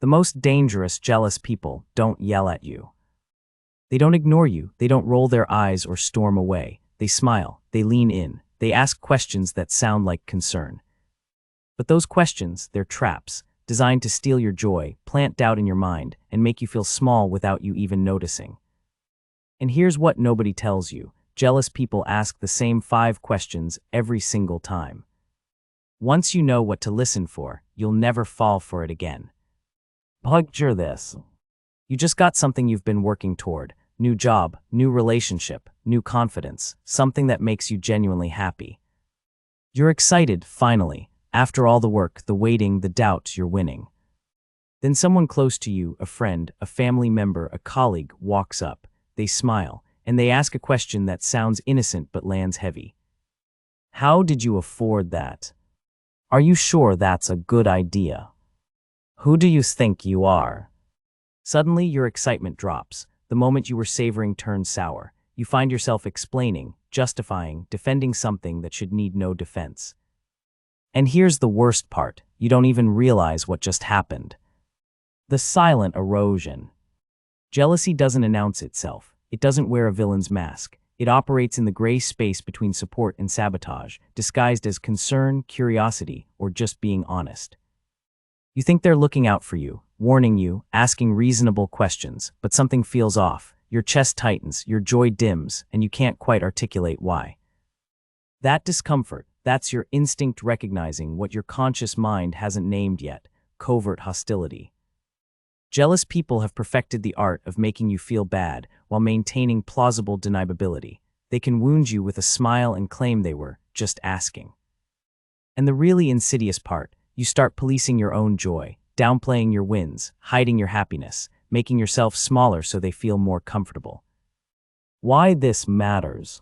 The most dangerous, jealous people don't yell at you. They don't ignore you, they don't roll their eyes or storm away. They smile, they lean in, they ask questions that sound like concern. But those questions, they're traps, designed to steal your joy, plant doubt in your mind, and make you feel small without you even noticing. And here's what nobody tells you. Jealous people ask the same 5 questions every single time. Once you know what to listen for, you'll never fall for it again. Picture this. You just got something you've been working toward. New job, new relationship, new confidence, something that makes you genuinely happy. You're excited, finally. After all the work, the waiting, the doubt, you're winning. Then someone close to you, a friend, a family member, a colleague, walks up. They smile, and they ask a question that sounds innocent but lands heavy. How did you afford that? Are you sure that's a good idea? Who do you think you are? Suddenly, your excitement drops. The moment you were savoring turns sour. You find yourself explaining, justifying, defending something that should need no defense. And here's the worst part. You don't even realize what just happened. The silent erosion. Jealousy doesn't announce itself. It doesn't wear a villain's mask. It operates in the gray space between support and sabotage, disguised as concern, curiosity, or just being honest. You think they're looking out for you, warning you, asking reasonable questions, but something feels off. Your chest tightens, your joy dims, and you can't quite articulate why. That discomfort, that's your instinct recognizing what your conscious mind hasn't named yet: covert hostility. Jealous people have perfected the art of making you feel bad while maintaining plausible deniability. They can wound you with a smile and claim they were just asking. And the really insidious part, you start policing your own joy, downplaying your wins, hiding your happiness, making yourself smaller so they feel more comfortable. Why this matters?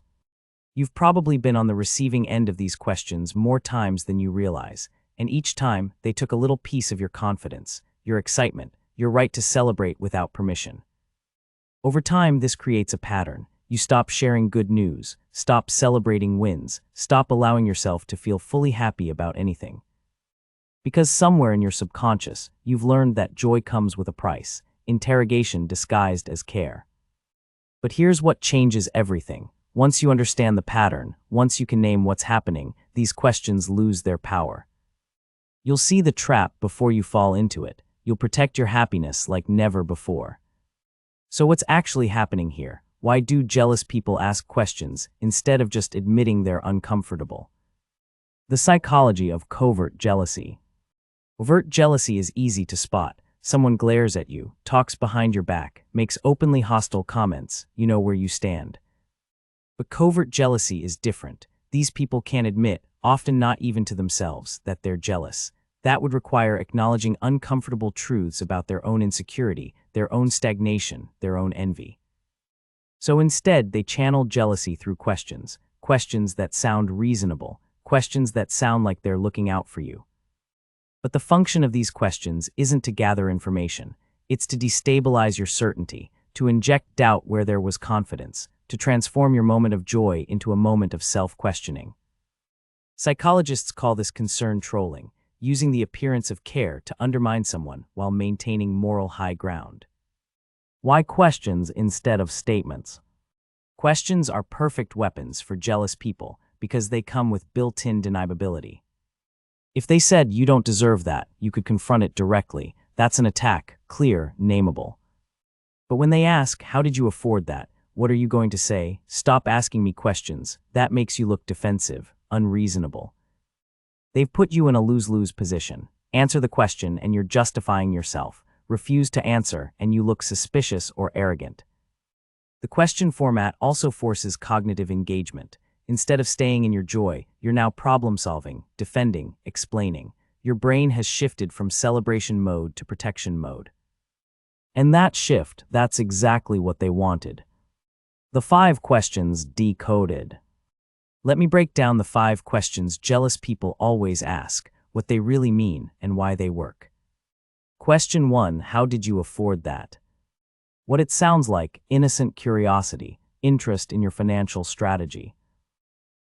You've probably been on the receiving end of these questions more times than you realize, and each time they took a little piece of your confidence, your excitement, your right to celebrate without permission. Over time, this creates a pattern. You stop sharing good news, stop celebrating wins, stop allowing yourself to feel fully happy about anything. Because somewhere in your subconscious, you've learned that joy comes with a price, interrogation disguised as care. But here's what changes everything. Once you understand the pattern, once you can name what's happening, these questions lose their power. You'll see the trap before you fall into it. You'll protect your happiness like never before. So what's actually happening here? Why do jealous people ask questions instead of just admitting they're uncomfortable? The psychology of covert jealousy. Overt jealousy is easy to spot. Someone glares at you, talks behind your back, makes openly hostile comments. You know where you stand. But covert jealousy is different. These people can't admit, often not even to themselves, that they're jealous. That would require acknowledging uncomfortable truths about their own insecurity, their own stagnation, their own envy. So instead, they channel jealousy through questions that sound reasonable, questions that sound like they're looking out for you. But the function of these questions isn't to gather information. It's to destabilize your certainty, to inject doubt where there was confidence, to transform your moment of joy into a moment of self-questioning. Psychologists call this concern trolling, using the appearance of care to undermine someone while maintaining moral high ground. Why questions instead of statements? Questions are perfect weapons for jealous people because they come with built-in deniability. If they said, "You don't deserve that," you could confront it directly. That's an attack, clear, nameable. But when they ask, "How did you afford that?" what are you going to say? "Stop asking me questions." That makes you look defensive, unreasonable. They've put you in a lose-lose position. Answer the question and you're justifying yourself. Refuse to answer and you look suspicious or arrogant. The question format also forces cognitive engagement. Instead of staying in your joy, you're now problem-solving, defending, explaining. Your brain has shifted from celebration mode to protection mode. And that shift, that's exactly what they wanted. The 5 questions decoded. Let me break down the 5 questions jealous people always ask, what they really mean, and why they work. Question 1, how did you afford that? What it sounds like: innocent curiosity, interest in your financial strategy.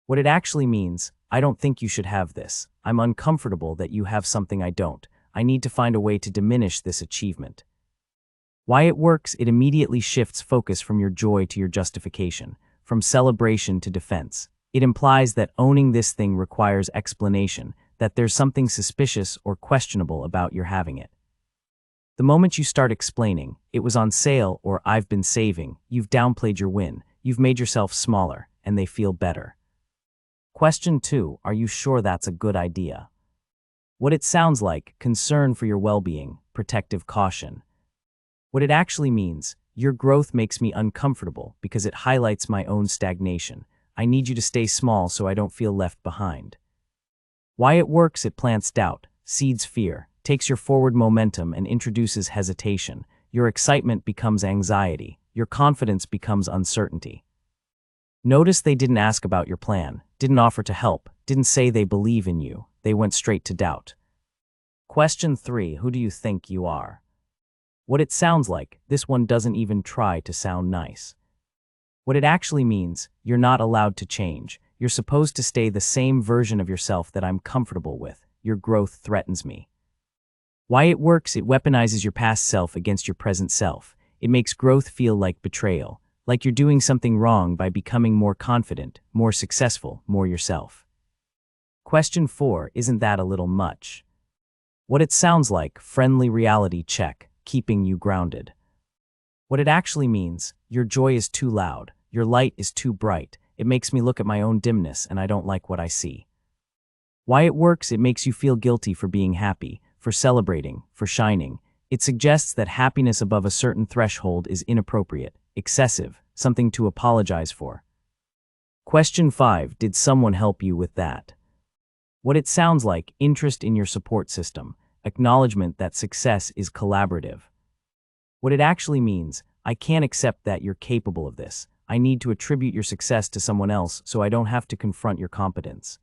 What it actually means: I don't think you should have this. I'm uncomfortable that you have something I don't. I need to find a way to diminish this achievement. Why it works, it immediately shifts focus from your joy to your justification, from celebration to defense. It implies that owning this thing requires explanation, that there's something suspicious or questionable about your having it. The moment you start explaining, "It was on sale," or "I've been saving," you've downplayed your win, you've made yourself smaller, and they feel better. Question 2, are you sure that's a good idea? What it sounds like: concern for your well-being, protective caution. What it actually means: your growth makes me uncomfortable because it highlights my own stagnation. I need you to stay small so I don't feel left behind. Why it works, it plants doubt, seeds fear, takes your forward momentum and introduces hesitation. Your excitement becomes anxiety, your confidence becomes uncertainty. Notice they didn't ask about your plan, didn't offer to help, didn't say they believe in you. They went straight to doubt. Question 3, who do you think you are? What it sounds like: this one doesn't even try to sound nice. What it actually means: you're not allowed to change. You're supposed to stay the same version of yourself that I'm comfortable with. Your growth threatens me. Why it works, it weaponizes your past self against your present self. It makes growth feel like betrayal, like you're doing something wrong by becoming more confident, more successful, more yourself. Question 4, isn't that a little much? What it sounds like: friendly reality check, keeping you grounded. What it actually means: your joy is too loud, your light is too bright, it makes me look at my own dimness and I don't like what I see. Why it works, it makes you feel guilty for being happy, for celebrating, for shining. It suggests that happiness above a certain threshold is inappropriate, excessive, something to apologize for. Question 5, did someone help you with that? What it sounds like: interest in your support system, acknowledgement that success is collaborative. What it actually means: I can't accept that you're capable of this. I need to attribute your success to someone else so I don't have to confront your competence.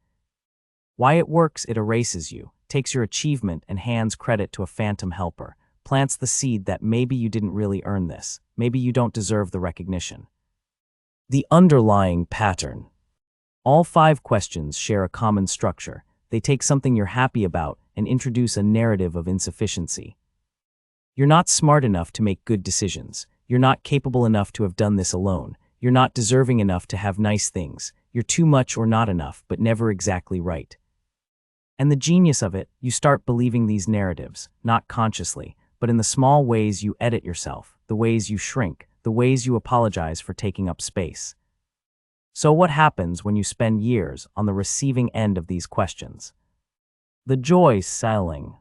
Why it works, it erases you, takes your achievement and hands credit to a phantom helper, plants the seed that maybe you didn't really earn this, maybe you don't deserve the recognition. The underlying pattern. All 5 questions share a common structure. They take something you're happy about and introduce a narrative of insufficiency. You're not smart enough to make good decisions. You're not capable enough to have done this alone. You're not deserving enough to have nice things. You're too much or not enough, but never exactly right. And the genius of it, you start believing these narratives, not consciously, but in the small ways you edit yourself, the ways you shrink, the ways you apologize for taking up space. So what happens when you spend years on the receiving end of these questions? The joy ceiling.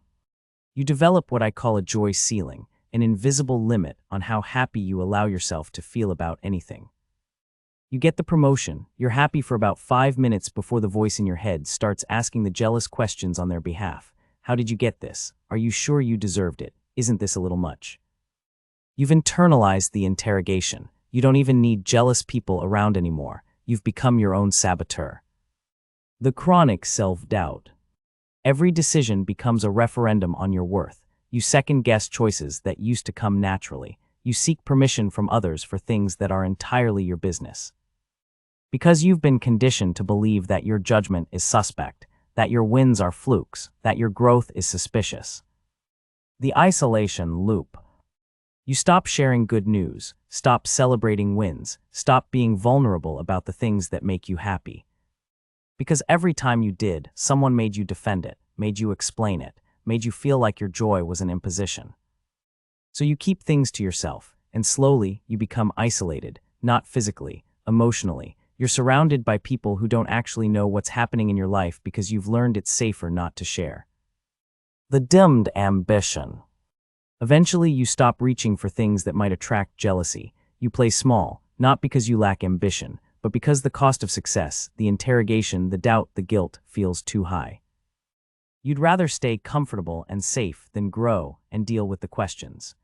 You develop what I call a joy ceiling, an invisible limit on how happy you allow yourself to feel about anything. You get the promotion, you're happy for about 5 minutes before the voice in your head starts asking the jealous questions on their behalf. How did you get this? Are you sure you deserved it? Isn't this a little much? You've internalized the interrogation. You don't even need jealous people around anymore. You've become your own saboteur. The chronic self-doubt. Every decision becomes a referendum on your worth. You second-guess choices that used to come naturally. You seek permission from others for things that are entirely your business. Because you've been conditioned to believe that your judgment is suspect, that your wins are flukes, that your growth is suspicious. The isolation loop. You stop sharing good news, stop celebrating wins, stop being vulnerable about the things that make you happy. Because every time you did, someone made you defend it, made you explain it, made you feel like your joy was an imposition. So you keep things to yourself, and slowly you become isolated, not physically, emotionally. You're surrounded by people who don't actually know what's happening in your life because you've learned it's safer not to share. The dimmed ambition. Eventually you stop reaching for things that might attract jealousy. You play small, not because you lack ambition, but because the cost of success, the interrogation, the doubt, the guilt, feels too high. You'd rather stay comfortable and safe than grow and deal with the questions.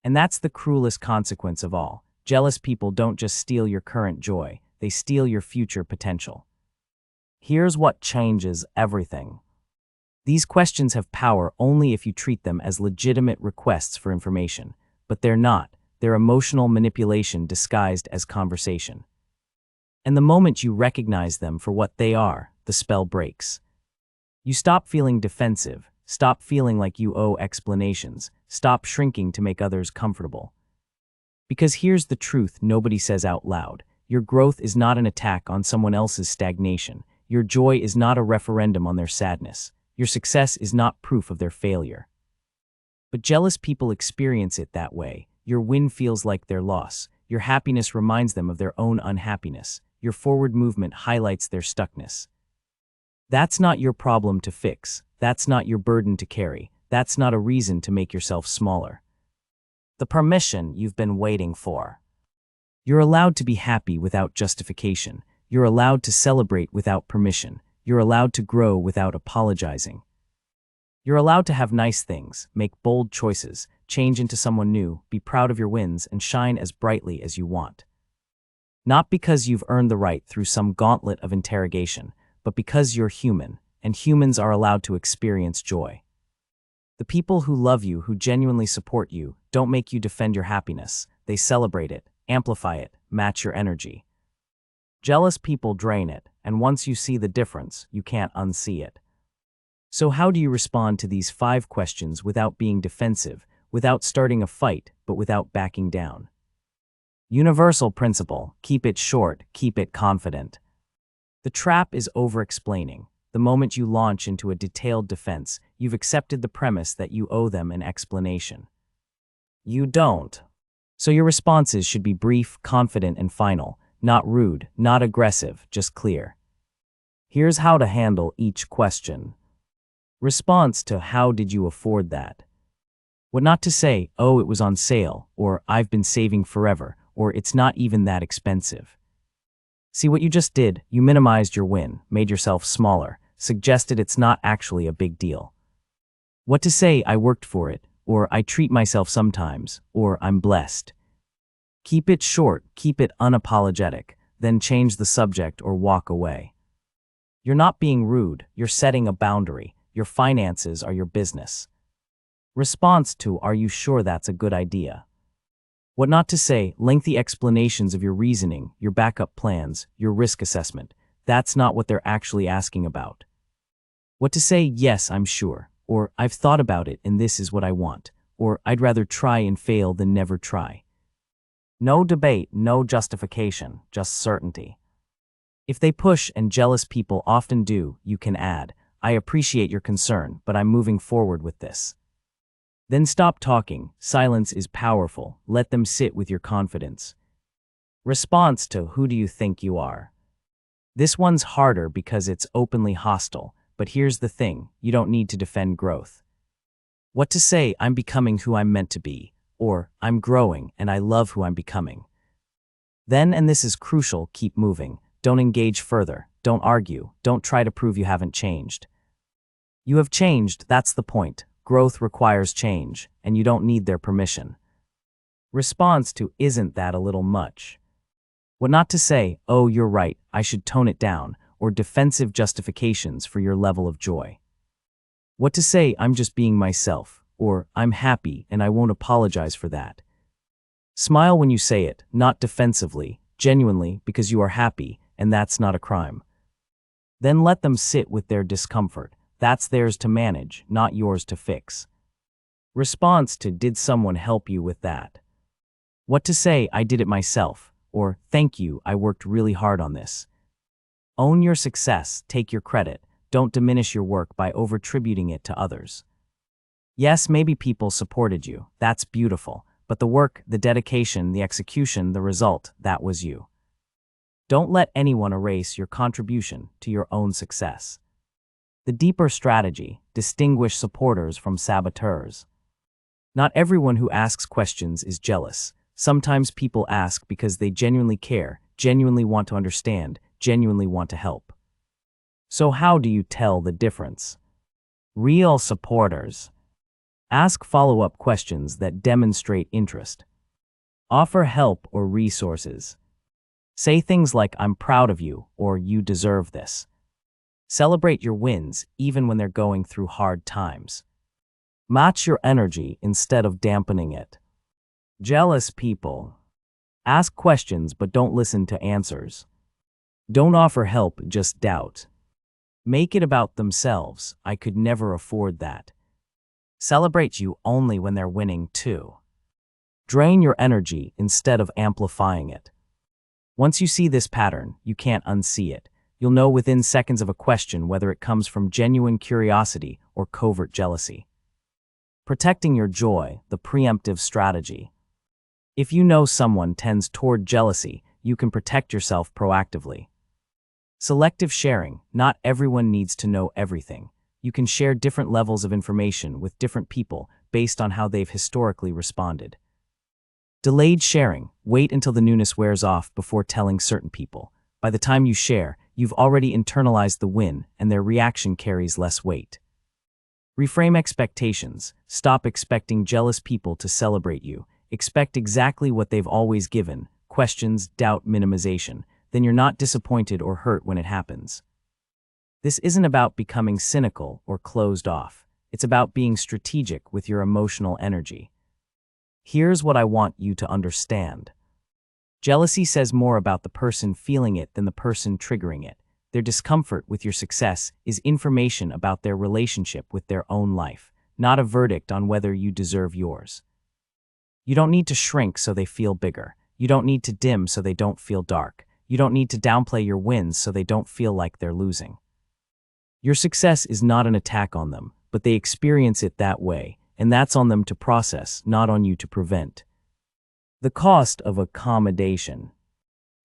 And that's the cruelest consequence of all. Jealous people don't just steal your current joy, they steal your future potential. Here's what changes everything. These questions have power only if you treat them as legitimate requests for information, but they're not. They're emotional manipulation disguised as conversation. And the moment you recognize them for what they are, the spell breaks. You stop feeling defensive, Stop feeling like you owe explanations. Stop shrinking to make others comfortable. Because here's the truth nobody says out loud. Your growth is not an attack on someone else's stagnation. Your joy is not a referendum on their sadness. Your success is not proof of their failure. But jealous people experience it that way. Your win feels like their loss. Your happiness reminds them of their own unhappiness. Your forward movement highlights their stuckness. That's not your problem to fix. That's not your burden to carry. That's not a reason to make yourself smaller. The permission you've been waiting for. You're allowed to be happy without justification. You're allowed to celebrate without permission. You're allowed to grow without apologizing. You're allowed to have nice things, make bold choices, change into someone new, be proud of your wins, and shine as brightly as you want. Not because you've earned the right through some gauntlet of interrogation, but because you're human, and humans are allowed to experience joy. The people who love you, who genuinely support you, don't make you defend your happiness. They celebrate it, amplify it, match your energy. Jealous people drain it, and once you see the difference, you can't unsee it. So how do you respond to these 5 questions without being defensive, without starting a fight, but without backing down? Universal principle: keep it short, keep it confident. The trap is over-explaining. The moment you launch into a detailed defense, you've accepted the premise that you owe them an explanation. You don't. So your responses should be brief, confident, and final, not rude, not aggressive, just clear. Here's how to handle each question. Response to how did you afford that? What not to say, oh, it was on sale, or I've been saving forever, or it's not even that expensive. See what you just did? You minimized your win, made yourself smaller, suggested it's not actually a big deal. What to say? I worked for it, or I treat myself sometimes, or I'm blessed. Keep it short, keep it unapologetic, then change the subject or walk away. You're not being rude, you're setting a boundary. Your finances are your business. Response to, are you sure that's a good idea? What not to say? Lengthy explanations of your reasoning, your backup plans, your risk assessment. That's not what they're actually asking about. What to say? Yes, I'm sure. Or I've thought about it and this is what I want. Or I'd rather try and fail than never try. No debate, no justification, just certainty. If they push, and jealous people often do, you can add, I appreciate your concern, but I'm moving forward with this. Then stop talking. Silence is powerful. Let them sit with your confidence. Response to, who do you think you are? This one's harder because it's openly hostile, but here's the thing, you don't need to defend growth. What to say? I'm becoming who I'm meant to be, or I'm growing and I love who I'm becoming. Then, and this is crucial, keep moving. Don't engage further. Don't argue. Don't try to prove you haven't changed. You have changed, that's the point. Growth requires change, and you don't need their permission. Response to, isn't that a little much? What not to say? Oh, you're right, I should tone it down, or defensive justifications for your level of joy. What to say? I'm just being myself, or I'm happy and I won't apologize for that. Smile when you say it, not defensively, genuinely, because you are happy, and that's not a crime. Then let them sit with their discomfort. That's theirs to manage, not yours to fix. Response to, did someone help you with that? What to say? I did it myself, or thank you, I worked really hard on this. Own your success, take your credit, don't diminish your work by over-tributing it to others. Yes, maybe people supported you, that's beautiful, but the work, the dedication, the execution, the result, that was you. Don't let anyone erase your contribution to your own success. The deeper strategy: distinguish supporters from saboteurs. Not everyone who asks questions is jealous. Sometimes people ask because they genuinely care, genuinely want to understand, genuinely want to help. So how do you tell the difference? Real supporters. Ask follow-up questions that demonstrate interest. Offer help or resources. Say things like, I'm proud of you, or you deserve this. Celebrate your wins, even when they're going through hard times. Match your energy instead of dampening it. Jealous people. Ask questions but don't listen to answers. Don't offer help, just doubt. Make it about themselves. I could never afford that. Celebrate you only when they're winning too. Drain your energy instead of amplifying it. Once you see this pattern, you can't unsee it. You'll know within seconds of a question whether it comes from genuine curiosity or covert jealousy. Protecting your joy, the preemptive strategy. If you know someone tends toward jealousy, you can protect yourself proactively. Selective sharing. Not everyone needs to know everything. You can share different levels of information with different people based on how they've historically responded. Delayed sharing. Wait until the newness wears off before telling certain people. By the time you share, you've already internalized the win, and their reaction carries less weight. Reframe expectations. Stop expecting jealous people to celebrate you. Expect exactly what they've always given: questions, doubt, minimization. Then you're not disappointed or hurt when it happens. This isn't about becoming cynical or closed off. It's about being strategic with your emotional energy. Here's what I want you to understand. Jealousy says more about the person feeling it than the person triggering it. Their discomfort with your success is information about their relationship with their own life, not a verdict on whether you deserve yours. You don't need to shrink so they feel bigger. You don't need to dim so they don't feel dark. You don't need to downplay your wins so they don't feel like they're losing. Your success is not an attack on them, but they experience it that way, and that's on them to process, not on you to prevent. The cost of accommodation.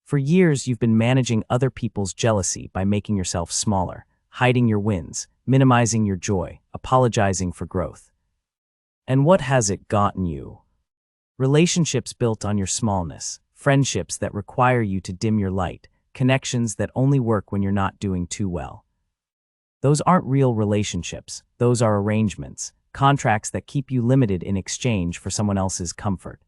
For years, you've been managing other people's jealousy by making yourself smaller, hiding your wins, minimizing your joy, apologizing for growth. And what has it gotten you? Relationships built on your smallness, friendships that require you to dim your light, connections that only work when you're not doing too well. Those aren't real relationships. Those are arrangements, contracts that keep you limited in exchange for someone else's comfort.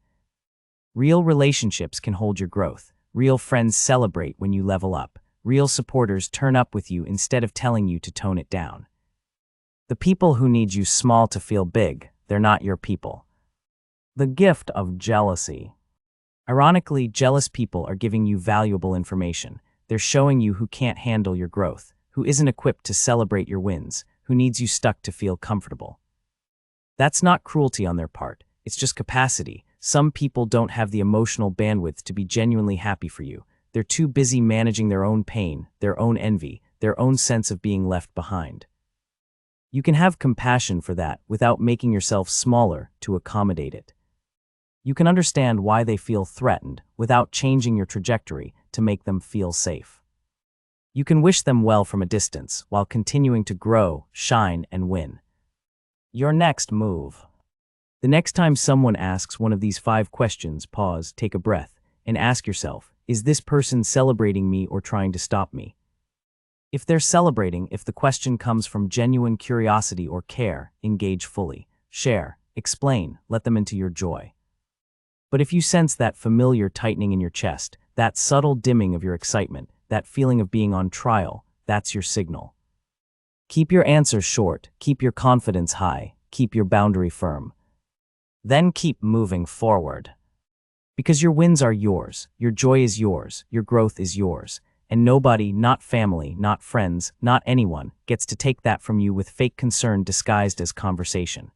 Real relationships can hold your growth. Real friends celebrate when you level up. Real supporters turn up with you instead of telling you to tone it down. The people who need you small to feel big, they're not your people. The gift of jealousy. Ironically, jealous people are giving you valuable information. They're showing you who can't handle your growth, who isn't equipped to celebrate your wins, who needs you stuck to feel comfortable. That's not cruelty on their part. It's just capacity. Some people don't have the emotional bandwidth to be genuinely happy for you. They're too busy managing their own pain, their own envy, their own sense of being left behind. You can have compassion for that without making yourself smaller to accommodate it. You can understand why they feel threatened without changing your trajectory to make them feel safe. You can wish them well from a distance while continuing to grow, shine, and win. Your next move. The next time someone asks one of these 5 questions, pause, take a breath, and ask yourself, is this person celebrating me or trying to stop me? If they're celebrating, if the question comes from genuine curiosity or care, engage fully. Share, explain, let them into your joy. But if you sense that familiar tightening in your chest, that subtle dimming of your excitement, that feeling of being on trial, that's your signal. Keep your answers short, keep your confidence high, keep your boundary firm. Then keep moving forward. Because your wins are yours, your joy is yours, your growth is yours, and nobody, not family, not friends, not anyone, gets to take that from you with fake concern disguised as conversation.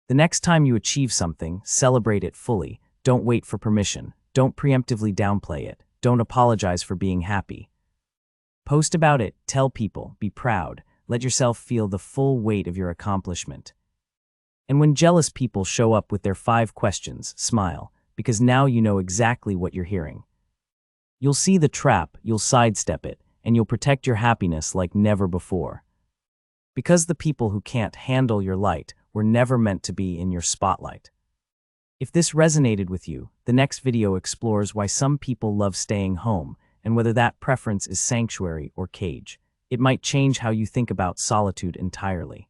The next time you achieve something, celebrate it fully. Don't wait for permission. Don't preemptively downplay it. Don't apologize for being happy. Post about it, tell people, be proud, let yourself feel the full weight of your accomplishment. And when jealous people show up with their 5 questions, smile, because now you know exactly what you're hearing. You'll see the trap, you'll sidestep it, and you'll protect your happiness like never before. Because the people who can't handle your light were never meant to be in your spotlight. If this resonated with you, the next video explores why some people love staying home and whether that preference is sanctuary or cage. It might change how you think about solitude entirely.